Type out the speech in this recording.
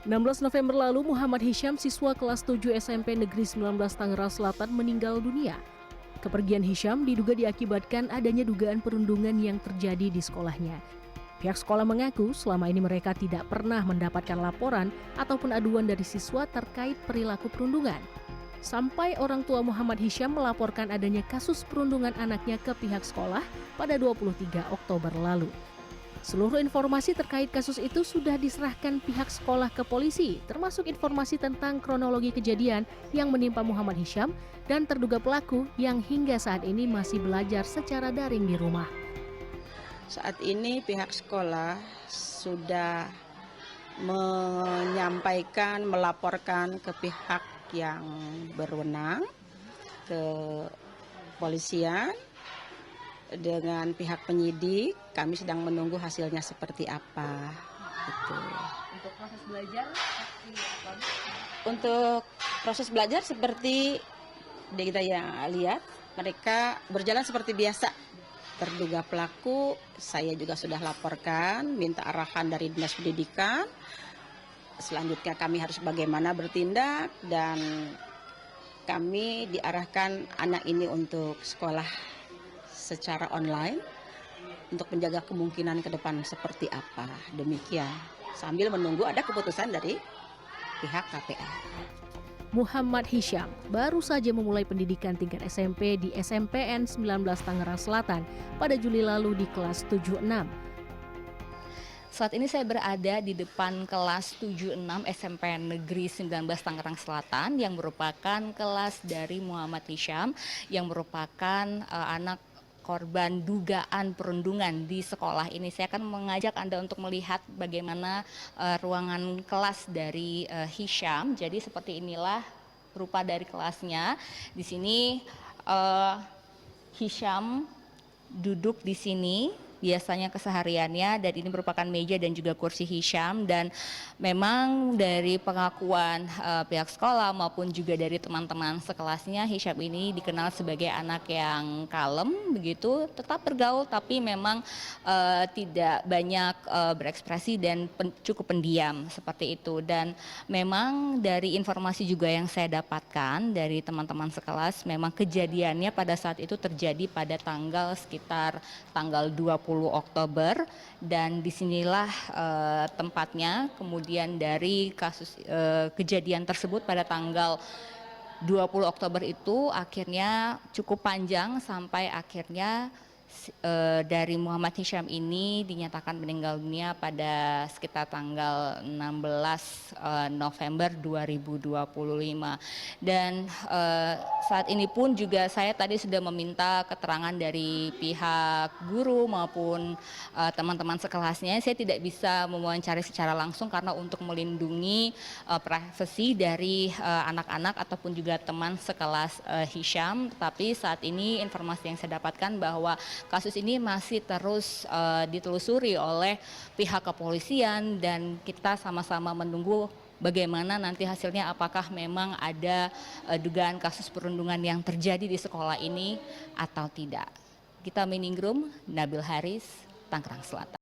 16 November lalu, Muhammad Hisyam, siswa kelas 7 SMP Negeri 19 Tangerang Selatan meninggal dunia. Kepergian Hisyam diduga diakibatkan adanya dugaan perundungan yang terjadi di sekolahnya. Pihak sekolah mengaku selama ini mereka tidak pernah mendapatkan laporan ataupun aduan dari siswa terkait perilaku perundungan. Sampai orang tua Muhammad Hisyam melaporkan adanya kasus perundungan anaknya ke pihak sekolah pada 23 Oktober lalu. Seluruh informasi terkait kasus itu sudah diserahkan pihak sekolah ke polisi, termasuk informasi tentang kronologi kejadian yang menimpa Muhammad Hisyam dan terduga pelaku yang hingga saat ini masih belajar secara daring di rumah. Saat ini pihak sekolah sudah menyampaikan, melaporkan ke pihak yang berwenang, ke polisian, dengan pihak penyidik. Kami sedang menunggu hasilnya seperti apa. Gitu. Untuk proses belajar Untuk proses belajar seperti kita yang lihat, mereka berjalan seperti biasa. Terduga pelaku saya juga sudah laporkan, minta arahan dari Dinas Pendidikan. Selanjutnya kami harus bagaimana bertindak, dan kami diarahkan anak ini untuk sekolah secara online untuk menjaga kemungkinan ke depan seperti apa. Demikian, sambil menunggu ada keputusan dari pihak KPA. Muhammad Hisyam baru saja memulai pendidikan tingkat SMP di SMPN 19 Tangerang Selatan pada Juli lalu di kelas 76. Saat ini saya berada di depan kelas 76 SMPN Negeri 19 Tangerang Selatan yang merupakan kelas dari Muhammad Hisyam yang merupakan anak korban dugaan perundungan di sekolah ini. Saya akan mengajak Anda untuk melihat bagaimana ruangan kelas dari Hisyam. Jadi seperti inilah rupa dari kelasnya. Di sini Hisyam duduk di sini biasanya kesehariannya, dan ini merupakan meja dan juga kursi Hisyam. Dan memang dari pengakuan pihak sekolah maupun juga dari teman-teman sekelasnya, Hisyam ini dikenal sebagai anak yang kalem begitu, tetap bergaul tapi memang tidak banyak berekspresi dan cukup pendiam seperti itu. Dan memang dari informasi juga yang saya dapatkan dari teman-teman sekelas, memang kejadiannya pada saat itu terjadi pada sekitar tanggal 20 Oktober, dan disinilah tempatnya. Kemudian dari kasus kejadian tersebut pada tanggal 20 Oktober itu akhirnya cukup panjang sampai akhirnya dari Muhammad Hisyam ini dinyatakan meninggal dunia pada sekitar tanggal 16 November 2025. Dan saat ini pun juga saya tadi sudah meminta keterangan dari pihak guru maupun teman-teman sekelasnya. Saya tidak bisa mewawancari secara langsung karena untuk melindungi privasi dari anak-anak ataupun juga teman sekelas Hisyam. Tetapi saat ini informasi yang saya dapatkan bahwa kasus ini masih terus ditelusuri oleh pihak kepolisian, dan kita sama-sama menunggu bagaimana nanti hasilnya, apakah memang ada dugaan kasus perundungan yang terjadi di sekolah ini atau tidak. Kita Miningrum, Nabil Haris, Tangerang Selatan.